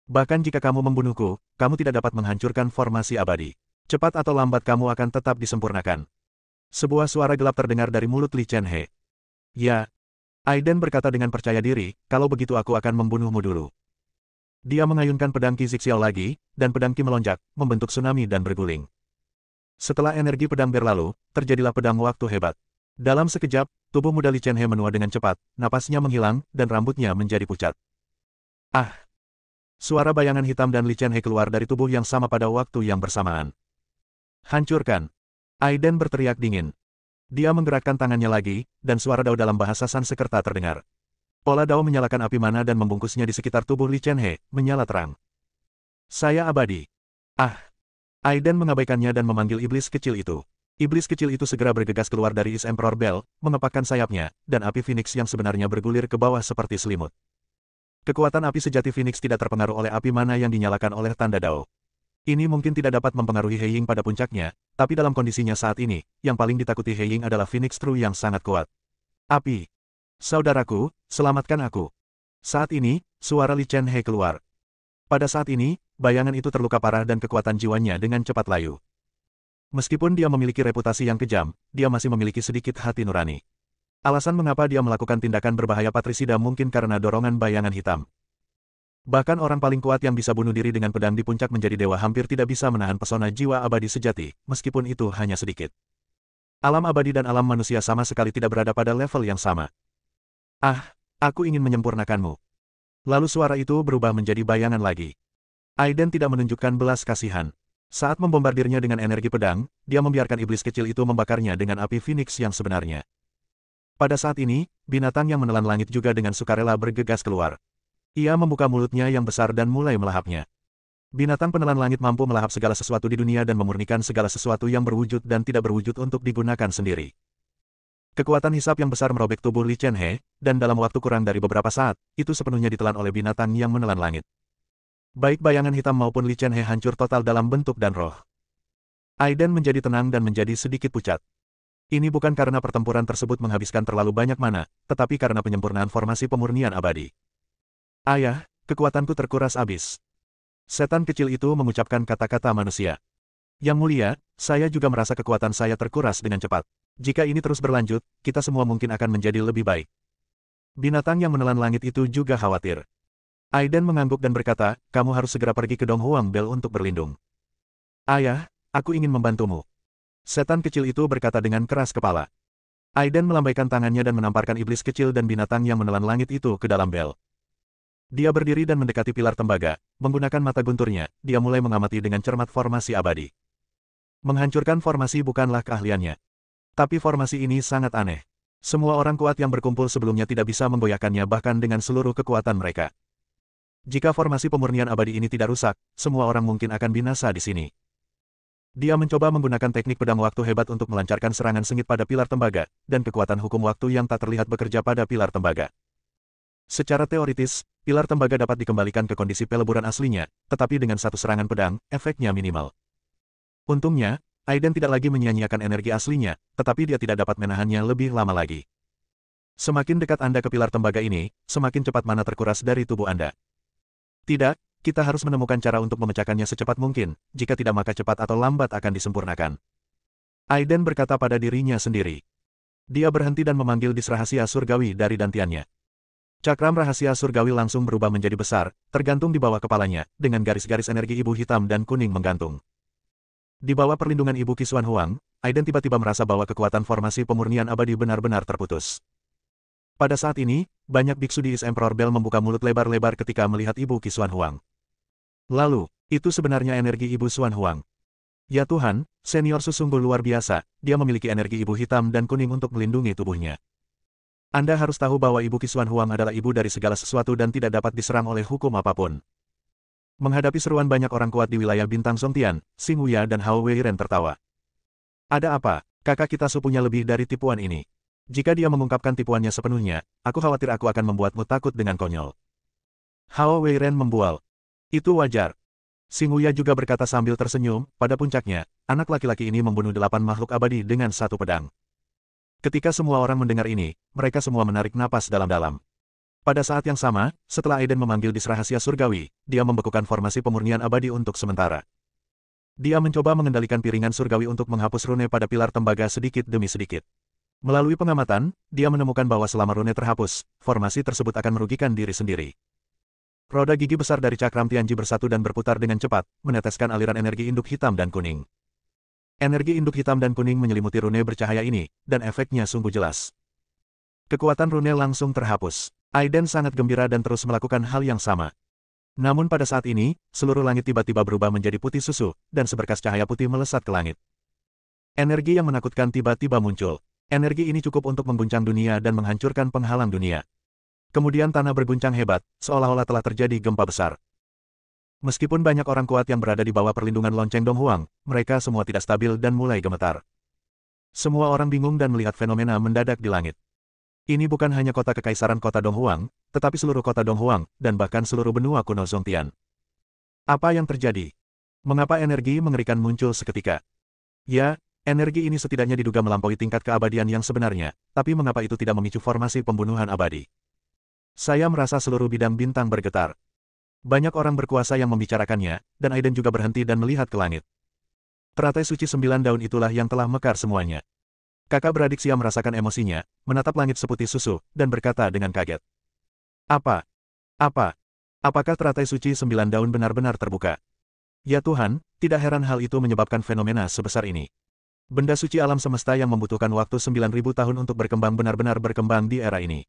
Bahkan jika kamu membunuhku, kamu tidak dapat menghancurkan formasi abadi. Cepat atau lambat kamu akan tetap disempurnakan. Sebuah suara gelap terdengar dari mulut Li Qianhe. Ya. Aiden berkata dengan percaya diri, kalau begitu aku akan membunuhmu dulu. Dia mengayunkan pedang Ki Zixiao lagi, dan pedang Ki melonjak, membentuk tsunami dan berguling. Setelah energi pedang berlalu, terjadilah pedang waktu hebat. Dalam sekejap, tubuh muda Li Qianhe menua dengan cepat, napasnya menghilang, dan rambutnya menjadi pucat. Ah! Suara bayangan hitam dan Li Chen He keluar dari tubuh yang sama pada waktu yang bersamaan. Hancurkan! Aiden berteriak dingin. Dia menggerakkan tangannya lagi, dan suara Dao dalam bahasa Sanskerta terdengar. Pola Dao menyalakan api mana dan membungkusnya di sekitar tubuh Li Chen He, menyala terang. Saya abadi. Ah! Aiden mengabaikannya dan memanggil iblis kecil itu. Iblis kecil itu segera bergegas keluar dari Is Emperor Bell, mengepakkan sayapnya, dan api Phoenix yang sebenarnya bergulir ke bawah seperti selimut. Kekuatan api sejati Phoenix tidak terpengaruh oleh api mana yang dinyalakan oleh tanda Dao. Ini mungkin tidak dapat mempengaruhi He Ying pada puncaknya, tapi dalam kondisinya saat ini, yang paling ditakuti He Ying adalah Phoenix True yang sangat kuat. Api! Saudaraku, selamatkan aku. Saat ini, suara Li Chen He keluar. Pada saat ini, bayangan itu terluka parah dan kekuatan jiwanya dengan cepat layu. Meskipun dia memiliki reputasi yang kejam, dia masih memiliki sedikit hati nurani. Alasan mengapa dia melakukan tindakan berbahaya patrisida mungkin karena dorongan bayangan hitam. Bahkan orang paling kuat yang bisa bunuh diri dengan pedang di puncak menjadi dewa hampir tidak bisa menahan pesona jiwa abadi sejati, meskipun itu hanya sedikit. Alam abadi dan alam manusia sama sekali tidak berada pada level yang sama. Ah, aku ingin menyempurnakanmu. Lalu suara itu berubah menjadi bayangan lagi. Aiden tidak menunjukkan belas kasihan. Saat membombardirnya dengan energi pedang, dia membiarkan iblis kecil itu membakarnya dengan api Phoenix yang sebenarnya. Pada saat ini, binatang yang menelan langit juga dengan sukarela bergegas keluar. Ia membuka mulutnya yang besar dan mulai melahapnya. Binatang penelan langit mampu melahap segala sesuatu di dunia dan memurnikan segala sesuatu yang berwujud dan tidak berwujud untuk digunakan sendiri. Kekuatan hisap yang besar merobek tubuh Li Chen He, dan dalam waktu kurang dari beberapa saat, itu sepenuhnya ditelan oleh binatang yang menelan langit. Baik bayangan hitam maupun Li Chen He hancur total dalam bentuk dan roh. Aiden menjadi tenang dan menjadi sedikit pucat. Ini bukan karena pertempuran tersebut menghabiskan terlalu banyak mana, tetapi karena penyempurnaan formasi pemurnian abadi. Ayah, kekuatanku terkuras habis. Setan kecil itu mengucapkan kata-kata manusia. Yang mulia, saya juga merasa kekuatan saya terkuras dengan cepat. Jika ini terus berlanjut, kita semua mungkin akan menjadi lebih baik. Binatang yang menelan langit itu juga khawatir. Aiden mengangguk dan berkata, kamu harus segera pergi ke Dong Huang Bell untuk berlindung. Ayah, aku ingin membantumu. Setan kecil itu berkata dengan keras kepala. Aiden melambaikan tangannya dan menamparkan iblis kecil dan binatang yang menelan langit itu ke dalam bel. Dia berdiri dan mendekati pilar tembaga, menggunakan mata gunturnya, dia mulai mengamati dengan cermat formasi abadi. Menghancurkan formasi bukanlah keahliannya. Tapi formasi ini sangat aneh. Semua orang kuat yang berkumpul sebelumnya tidak bisa memgoyahkannya bahkan dengan seluruh kekuatan mereka. Jika formasi pemurnian abadi ini tidak rusak, semua orang mungkin akan binasa di sini. Dia mencoba menggunakan teknik pedang waktu hebat untuk melancarkan serangan sengit pada pilar tembaga, dan kekuatan hukum waktu yang tak terlihat bekerja pada pilar tembaga. Secara teoritis, pilar tembaga dapat dikembalikan ke kondisi peleburan aslinya, tetapi dengan satu serangan pedang, efeknya minimal. Untungnya, Aiden tidak lagi menyia-nyiakan energi aslinya, tetapi dia tidak dapat menahannya lebih lama lagi. Semakin dekat Anda ke pilar tembaga ini, semakin cepat mana terkuras dari tubuh Anda. Tidak, kita harus menemukan cara untuk memecahkannya secepat mungkin, jika tidak maka cepat atau lambat akan disempurnakan. Aiden berkata pada dirinya sendiri. Dia berhenti dan memanggil dis rahasia surgawi dari dantiannya. Cakram rahasia surgawi langsung berubah menjadi besar, tergantung di bawah kepalanya, dengan garis-garis energi ibu hitam dan kuning menggantung. Di bawah perlindungan Ibu Qisuan Huang, Aiden tiba-tiba merasa bahwa kekuatan formasi pemurnian abadi benar-benar terputus. Pada saat ini, banyak biksu di Is Emperor Bell membuka mulut lebar-lebar ketika melihat Ibu Qisuan Huang. Lalu, itu sebenarnya energi Ibu Xuan Huang. Ya Tuhan, senior sungguh luar biasa, dia memiliki energi ibu hitam dan kuning untuk melindungi tubuhnya. Anda harus tahu bahwa Ibu Qisuan Huang adalah ibu dari segala sesuatu dan tidak dapat diserang oleh hukum apapun. Menghadapi seruan banyak orang kuat di wilayah Bintang Songtian, Xing Wuya dan Hao Weiren tertawa. Ada apa, kakak kita punya lebih dari tipuan ini. Jika dia mengungkapkan tipuannya sepenuhnya, aku khawatir aku akan membuatmu takut dengan konyol. Hao Weiren membual. Itu wajar. Xing Wuya juga berkata sambil tersenyum, pada puncaknya, anak laki-laki ini membunuh 8 makhluk abadi dengan satu pedang. Ketika semua orang mendengar ini, mereka semua menarik napas dalam-dalam. Pada saat yang sama, setelah Aiden memanggil dis rahasia surgawi, dia membekukan formasi pemurnian abadi untuk sementara. Dia mencoba mengendalikan piringan surgawi untuk menghapus rune pada pilar tembaga sedikit demi sedikit. Melalui pengamatan, dia menemukan bahwa selama rune terhapus, formasi tersebut akan merugikan diri sendiri. Roda gigi besar dari cakram Tianji bersatu dan berputar dengan cepat, meneteskan aliran energi induk hitam dan kuning. Energi induk hitam dan kuning menyelimuti rune bercahaya ini, dan efeknya sungguh jelas. Kekuatan rune langsung terhapus. Aiden sangat gembira dan terus melakukan hal yang sama. Namun pada saat ini, seluruh langit tiba-tiba berubah menjadi putih susu, dan seberkas cahaya putih melesat ke langit. Energi yang menakutkan tiba-tiba muncul. Energi ini cukup untuk mengguncang dunia dan menghancurkan penghalang dunia. Kemudian tanah berguncang hebat, seolah-olah telah terjadi gempa besar. Meskipun banyak orang kuat yang berada di bawah perlindungan lonceng Donghuang, mereka semua tidak stabil dan mulai gemetar. Semua orang bingung dan melihat fenomena mendadak di langit. Ini bukan hanya kota kekaisaran kota Donghuang, tetapi seluruh kota Donghuang, dan bahkan seluruh benua kuno Zongtian. Apa yang terjadi? Mengapa energi mengerikan muncul seketika? Ya, energi ini setidaknya diduga melampaui tingkat keabadian yang sebenarnya, tapi mengapa itu tidak memicu formasi pembunuhan abadi? Saya merasa seluruh bidang bintang bergetar. Banyak orang berkuasa yang membicarakannya, dan Aiden juga berhenti dan melihat ke langit. Teratai suci 9 daun itulah yang telah mekar semuanya. Kakak beradik Sia merasakan emosinya, menatap langit seputih susu, dan berkata dengan kaget. Apa? Apakah teratai suci 9 daun benar-benar terbuka? Ya Tuhan, tidak heran hal itu menyebabkan fenomena sebesar ini. Benda suci alam semesta yang membutuhkan waktu 9.000 tahun untuk berkembang benar-benar berkembang di era ini.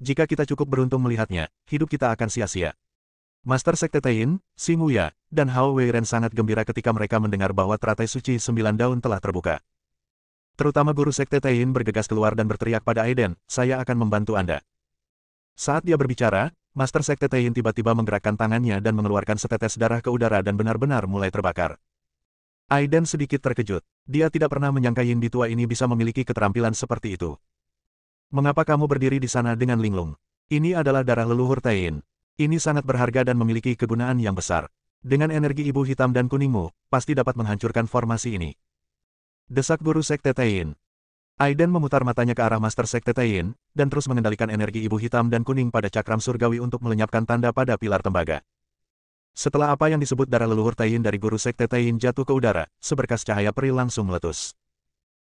Jika kita cukup beruntung melihatnya, hidup kita akan sia-sia. Master Sekte Taiyin, Xing Wuya, dan Hao Weiren sangat gembira ketika mereka mendengar bahwa teratai suci 9 daun telah terbuka. Terutama guru Sekte Taiyin bergegas keluar dan berteriak pada Aiden, saya akan membantu Anda. Saat dia berbicara, Master Sekte Taiyin tiba-tiba menggerakkan tangannya dan mengeluarkan setetes darah ke udara dan benar-benar mulai terbakar. Aiden sedikit terkejut. Dia tidak pernah menyangka Yin Bitua ini bisa memiliki keterampilan seperti itu. Mengapa kamu berdiri di sana dengan linglung? Ini adalah darah leluhur Taiyin. Ini sangat berharga dan memiliki kegunaan yang besar. Dengan energi ibu hitam dan kuningmu, pasti dapat menghancurkan formasi ini. Desak guru Sekte Taiyin. Aiden memutar matanya ke arah Master Sekte Taiyin, dan terus mengendalikan energi ibu hitam dan kuning pada cakram surgawi untuk melenyapkan tanda pada pilar tembaga. Setelah apa yang disebut darah leluhur Taiyin dari guru Sekte Taiyin jatuh ke udara, seberkas cahaya peri langsung meletus.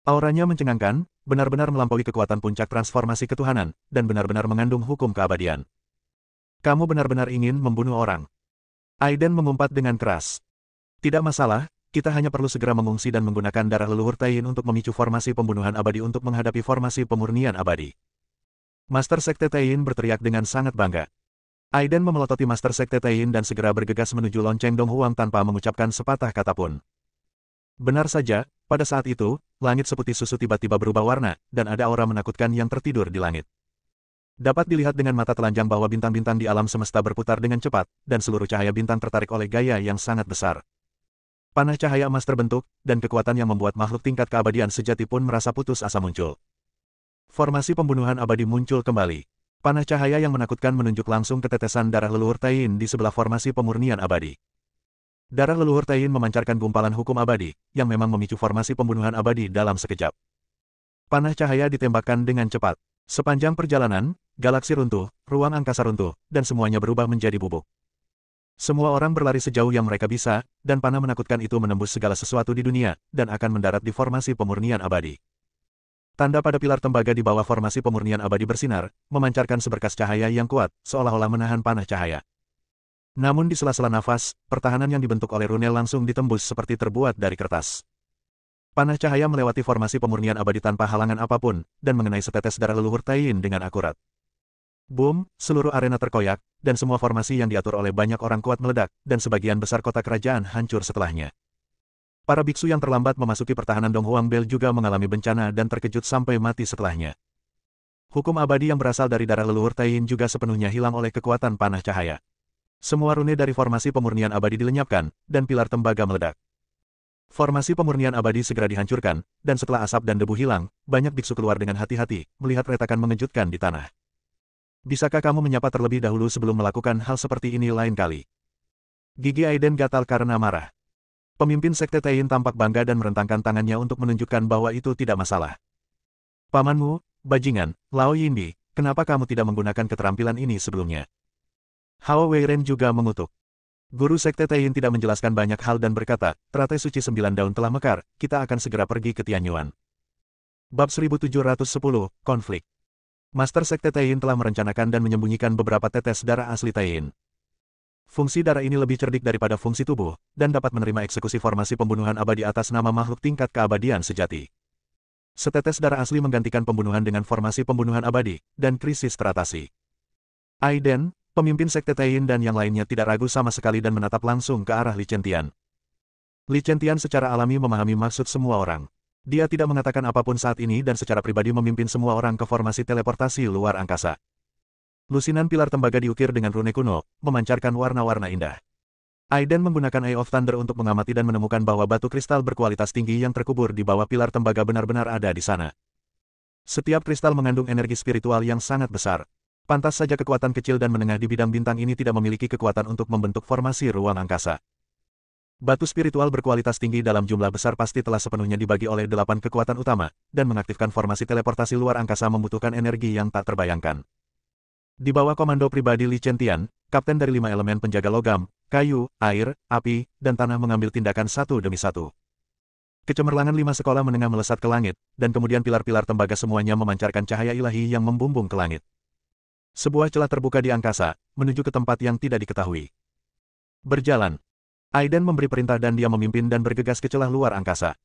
Auranya mencengangkan, benar-benar melampaui kekuatan puncak transformasi ketuhanan, dan benar-benar mengandung hukum keabadian. Kamu benar-benar ingin membunuh orang. Aiden mengumpat dengan keras. Tidak masalah, kita hanya perlu segera mengungsi dan menggunakan darah leluhur Taiyin untuk memicu formasi pembunuhan abadi untuk menghadapi formasi pemurnian abadi. Master Sekte Taiyin berteriak dengan sangat bangga. Aiden memelototi Master Sekte Taiyin dan segera bergegas menuju lonceng Donghuang tanpa mengucapkan sepatah kata pun. Benar saja, pada saat itu, langit seputih susu tiba-tiba berubah warna, dan ada aura menakutkan yang tertidur di langit. Dapat dilihat dengan mata telanjang bahwa bintang-bintang di alam semesta berputar dengan cepat, dan seluruh cahaya bintang tertarik oleh gaya yang sangat besar. Panah cahaya emas terbentuk, dan kekuatan yang membuat makhluk tingkat keabadian sejati pun merasa putus asa muncul. Formasi pembunuhan abadi muncul kembali. Panah cahaya yang menakutkan menunjuk langsung ke tetesan darah leluhur Taiyin di sebelah formasi pemurnian abadi. Darah leluhur Taiyin memancarkan gumpalan hukum abadi, yang memang memicu formasi pembunuhan abadi dalam sekejap. Panah cahaya ditembakkan dengan cepat. Sepanjang perjalanan, galaksi runtuh, ruang angkasa runtuh, dan semuanya berubah menjadi bubuk. Semua orang berlari sejauh yang mereka bisa, dan panah menakutkan itu menembus segala sesuatu di dunia, dan akan mendarat di formasi pemurnian abadi. Tanda pada pilar tembaga di bawah formasi pemurnian abadi bersinar, memancarkan seberkas cahaya yang kuat, seolah-olah menahan panah cahaya. Namun di sela-sela nafas, pertahanan yang dibentuk oleh rune langsung ditembus seperti terbuat dari kertas. Panah cahaya melewati formasi pemurnian abadi tanpa halangan apapun, dan mengenai setetes darah leluhur Taiyin dengan akurat. Boom, seluruh arena terkoyak, dan semua formasi yang diatur oleh banyak orang kuat meledak, dan sebagian besar kota kerajaan hancur setelahnya. Para biksu yang terlambat memasuki pertahanan Donghuang Bell juga mengalami bencana dan terkejut sampai mati setelahnya. Hukum abadi yang berasal dari darah leluhur Taiyin juga sepenuhnya hilang oleh kekuatan panah cahaya. Semua rune dari formasi pemurnian abadi dilenyapkan, dan pilar tembaga meledak. Formasi pemurnian abadi segera dihancurkan, dan setelah asap dan debu hilang, banyak biksu keluar dengan hati-hati, melihat retakan mengejutkan di tanah. Bisakah kamu menyapa terlebih dahulu sebelum melakukan hal seperti ini lain kali? Gigi Aiden gatal karena marah. Pemimpin Sekte Taiyin tampak bangga dan merentangkan tangannya untuk menunjukkan bahwa itu tidak masalah. Pamanmu, bajingan, Lao Yinbi, kenapa kamu tidak menggunakan keterampilan ini sebelumnya? Hao Weiren juga mengutuk. Guru Sekte Taiyin tidak menjelaskan banyak hal dan berkata, teratai suci 9 daun telah mekar, kita akan segera pergi ke Tianyuan. Bab 1710, Konflik. Master Sekte Taiyin telah merencanakan dan menyembunyikan beberapa tetes darah asli Taiyin. Fungsi darah ini lebih cerdik daripada fungsi tubuh, dan dapat menerima eksekusi formasi pembunuhan abadi atas nama makhluk tingkat keabadian sejati. Setetes darah asli menggantikan pembunuhan dengan formasi pembunuhan abadi, dan krisis teratasi. Aiden, Pemimpin Sekte Taiyin dan yang lainnya tidak ragu sama sekali dan menatap langsung ke arah Li Chen. Li Chen secara alami memahami maksud semua orang. Dia tidak mengatakan apapun saat ini dan secara pribadi memimpin semua orang ke formasi teleportasi luar angkasa. Lusinan pilar tembaga diukir dengan rune kuno, memancarkan warna-warna indah. Aiden menggunakan Eye of Thunder untuk mengamati dan menemukan bahwa batu kristal berkualitas tinggi yang terkubur di bawah pilar tembaga benar-benar ada di sana. Setiap kristal mengandung energi spiritual yang sangat besar. Pantas saja kekuatan kecil dan menengah di bidang bintang ini tidak memiliki kekuatan untuk membentuk formasi ruang angkasa. Batu spiritual berkualitas tinggi dalam jumlah besar pasti telah sepenuhnya dibagi oleh 8 kekuatan utama, dan mengaktifkan formasi teleportasi luar angkasa membutuhkan energi yang tak terbayangkan. Di bawah komando pribadi Li Chen, kapten dari 5 elemen penjaga logam, kayu, air, api, dan tanah mengambil tindakan satu demi satu. Kecemerlangan 5 sekolah menengah melesat ke langit, dan kemudian pilar-pilar tembaga semuanya memancarkan cahaya ilahi yang membumbung ke langit. Sebuah celah terbuka di angkasa, menuju ke tempat yang tidak diketahui. Berjalan. Aiden memberi perintah dan dia memimpin dan bergegas ke celah luar angkasa.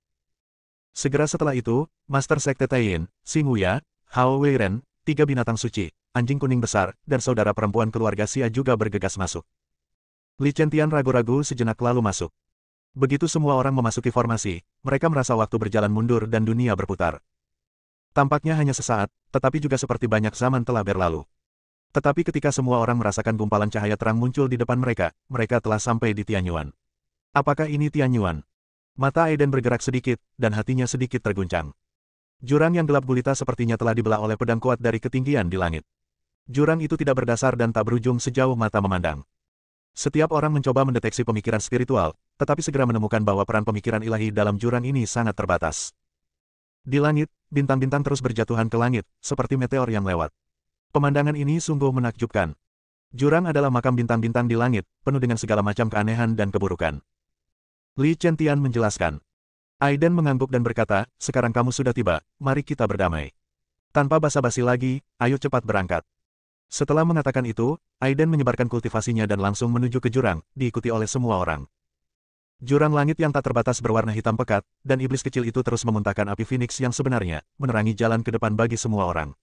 Segera setelah itu, Master Sekte Taiyin, Xing Wuya, Hao Weiren, 3 binatang suci, anjing kuning besar, dan saudara perempuan keluarga Xia juga bergegas masuk. Li Chen ragu-ragu sejenak lalu masuk. Begitu semua orang memasuki formasi, mereka merasa waktu berjalan mundur dan dunia berputar. Tampaknya hanya sesaat, tetapi juga seperti banyak zaman telah berlalu. Tetapi ketika semua orang merasakan gumpalan cahaya terang muncul di depan mereka, mereka telah sampai di Tianyuan. Apakah ini Tianyuan? Mata Aiden bergerak sedikit, dan hatinya sedikit terguncang. Jurang yang gelap gulita sepertinya telah dibelah oleh pedang kuat dari ketinggian di langit. Jurang itu tidak berdasar dan tak berujung sejauh mata memandang. Setiap orang mencoba mendeteksi pemikiran spiritual, tetapi segera menemukan bahwa peran pemikiran ilahi dalam jurang ini sangat terbatas. Di langit, bintang-bintang terus berjatuhan ke langit, seperti meteor yang lewat. Pemandangan ini sungguh menakjubkan. Jurang adalah makam bintang-bintang di langit, penuh dengan segala macam keanehan dan keburukan. Li Chen menjelaskan. Aiden mengangguk dan berkata, sekarang kamu sudah tiba, mari kita berdamai. Tanpa basa-basi lagi, ayo cepat berangkat. Setelah mengatakan itu, Aiden menyebarkan kultivasinya dan langsung menuju ke jurang, diikuti oleh semua orang. Jurang langit yang tak terbatas berwarna hitam pekat, dan iblis kecil itu terus memuntahkan api Phoenix yang sebenarnya, menerangi jalan ke depan bagi semua orang.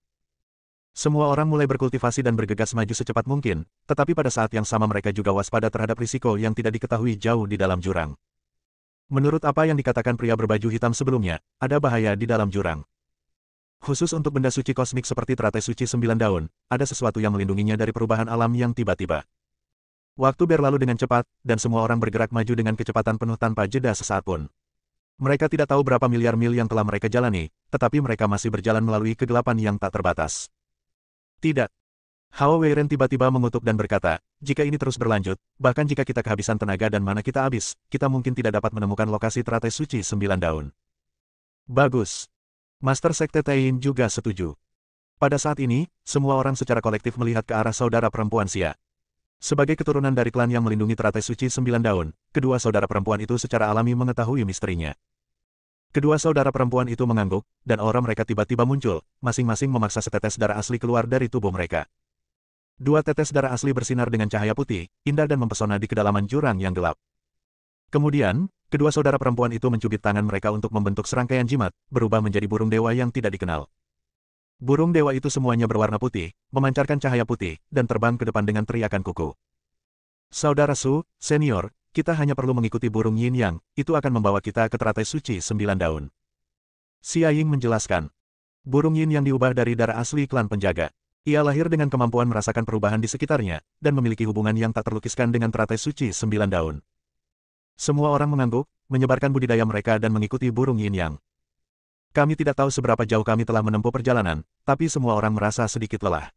Semua orang mulai berkultivasi dan bergegas maju secepat mungkin, tetapi pada saat yang sama mereka juga waspada terhadap risiko yang tidak diketahui jauh di dalam jurang. Menurut apa yang dikatakan pria berbaju hitam sebelumnya, ada bahaya di dalam jurang. Khusus untuk benda suci kosmik seperti teratai suci 9 daun, ada sesuatu yang melindunginya dari perubahan alam yang tiba-tiba. Waktu berlalu dengan cepat, dan semua orang bergerak maju dengan kecepatan penuh tanpa jeda sesaat pun. Mereka tidak tahu berapa miliar mil yang telah mereka jalani, tetapi mereka masih berjalan melalui kegelapan yang tak terbatas. Tidak. Hao Weiren tiba-tiba mengutuk dan berkata, jika ini terus berlanjut, bahkan jika kita kehabisan tenaga dan mana kita habis, kita mungkin tidak dapat menemukan lokasi teratai suci 9 daun. Bagus. Master Sekte Taiyin juga setuju. Pada saat ini, semua orang secara kolektif melihat ke arah saudara perempuan Xia. Sebagai keturunan dari klan yang melindungi teratai suci 9 daun, kedua saudara perempuan itu secara alami mengetahui misterinya. Kedua saudara perempuan itu mengangguk, dan aura mereka tiba-tiba muncul, masing-masing memaksa setetes darah asli keluar dari tubuh mereka. 2 tetes darah asli bersinar dengan cahaya putih, indah dan mempesona di kedalaman jurang yang gelap. Kemudian, kedua saudara perempuan itu mencubit tangan mereka untuk membentuk serangkaian jimat, berubah menjadi burung dewa yang tidak dikenal. Burung dewa itu semuanya berwarna putih, memancarkan cahaya putih, dan terbang ke depan dengan teriakan kuku. Saudara Su, senior, kita hanya perlu mengikuti burung yin yang, itu akan membawa kita ke teratai suci 9 daun. Xia Ying menjelaskan. Burung yin yang diubah dari darah asli klan penjaga. Ia lahir dengan kemampuan merasakan perubahan di sekitarnya, dan memiliki hubungan yang tak terlukiskan dengan teratai suci 9 daun. Semua orang mengangguk, menyebarkan budidaya mereka dan mengikuti burung yin yang. Kami tidak tahu seberapa jauh kami telah menempuh perjalanan, tapi semua orang merasa sedikit lelah.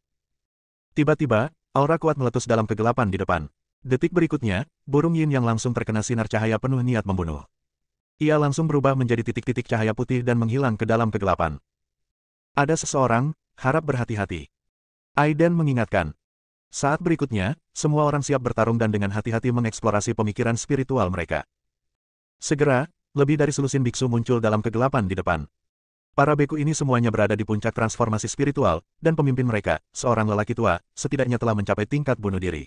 Tiba-tiba, aura kuat meletus dalam kegelapan di depan. Detik berikutnya, burung yin yang langsung terkena sinar cahaya penuh niat membunuh. Ia langsung berubah menjadi titik-titik cahaya putih dan menghilang ke dalam kegelapan. Ada seseorang, harap berhati-hati. Aiden mengingatkan. Saat berikutnya, semua orang siap bertarung dan dengan hati-hati mengeksplorasi pemikiran spiritual mereka. Segera, lebih dari selusin biksu muncul dalam kegelapan di depan. Para beku ini semuanya berada di puncak transformasi spiritual, dan pemimpin mereka, seorang lelaki tua, setidaknya telah mencapai tingkat bunuh diri.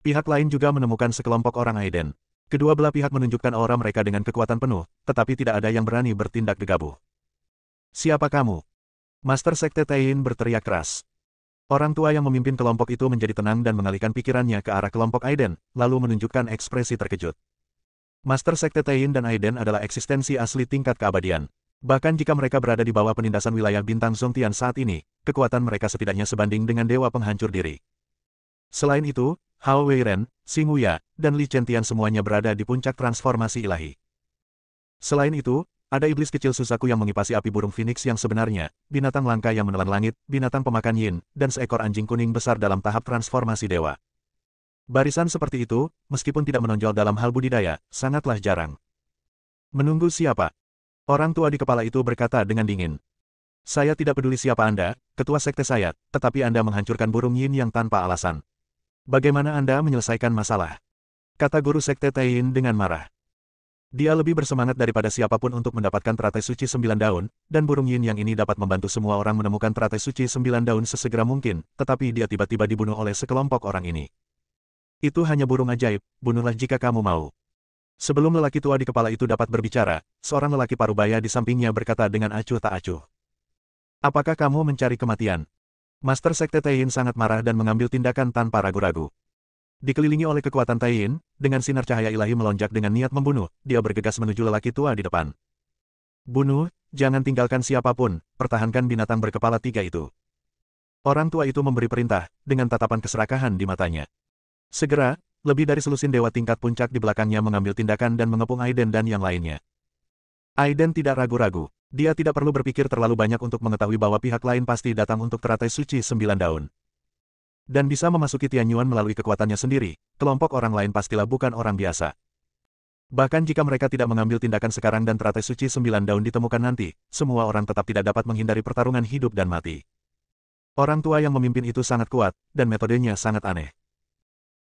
Pihak lain juga menemukan sekelompok orang Aiden. Kedua belah pihak menunjukkan aura mereka dengan kekuatan penuh, tetapi tidak ada yang berani bertindak gegabah. Siapa kamu? Master Sekte Taiyin berteriak keras. Orang tua yang memimpin kelompok itu menjadi tenang dan mengalihkan pikirannya ke arah kelompok Aiden, lalu menunjukkan ekspresi terkejut. Master Sekte Tain dan Aiden adalah eksistensi asli tingkat keabadian. Bahkan jika mereka berada di bawah penindasan wilayah bintang Zongtian saat ini, kekuatan mereka setidaknya sebanding dengan dewa penghancur diri. Selain itu, Hao Weiren, Xing Wuya, dan Li Chentian semuanya berada di puncak transformasi ilahi. Selain itu, ada iblis kecil Susaku yang mengipasi api burung Phoenix yang sebenarnya, binatang langka yang menelan langit, binatang pemakan yin, dan seekor anjing kuning besar dalam tahap transformasi dewa. Barisan seperti itu, meskipun tidak menonjol dalam hal budidaya, sangatlah jarang. Menunggu siapa? Orang tua di kepala itu berkata dengan dingin. Saya tidak peduli siapa Anda, ketua sekte saya, tetapi Anda menghancurkan burung yin yang tanpa alasan. Bagaimana Anda menyelesaikan masalah? Kata guru sekte Tain dengan marah. Dia lebih bersemangat daripada siapapun untuk mendapatkan teratai suci 9 daun, dan burung yin yang ini dapat membantu semua orang menemukan teratai suci 9 daun sesegera mungkin, tetapi dia tiba-tiba dibunuh oleh sekelompok orang ini. Itu hanya burung ajaib, bunuhlah jika kamu mau. Sebelum lelaki tua di kepala itu dapat berbicara, seorang lelaki parubaya di sampingnya berkata dengan acuh tak acuh. Apakah kamu mencari kematian? Master Sekte Tain sangat marah dan mengambil tindakan tanpa ragu-ragu. Dikelilingi oleh kekuatan Tain, dengan sinar cahaya ilahi melonjak dengan niat membunuh, dia bergegas menuju lelaki tua di depan. Bunuh, jangan tinggalkan siapapun, pertahankan binatang berkepala 3 itu. Orang tua itu memberi perintah, dengan tatapan keserakahan di matanya. Segera, lebih dari selusin dewa tingkat puncak di belakangnya mengambil tindakan dan mengepung Aiden dan yang lainnya. Aiden tidak ragu-ragu, dia tidak perlu berpikir terlalu banyak untuk mengetahui bahwa pihak lain pasti datang untuk teratai suci 9 daun. Dan bisa memasuki Tianyuan melalui kekuatannya sendiri, kelompok orang lain pastilah bukan orang biasa. Bahkan jika mereka tidak mengambil tindakan sekarang dan teratai suci 9 daun ditemukan nanti, semua orang tetap tidak dapat menghindari pertarungan hidup dan mati. Orang tua yang memimpin itu sangat kuat, dan metodenya sangat aneh.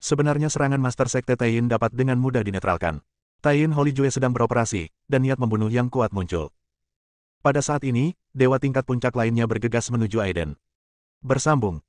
Sebenarnya serangan Master Sekte Tain dapat dengan mudah dinetralkan. Tain Holy Jue sedang beroperasi, dan niat membunuh yang kuat muncul. Pada saat ini, dewa tingkat puncak lainnya bergegas menuju Aiden. Bersambung.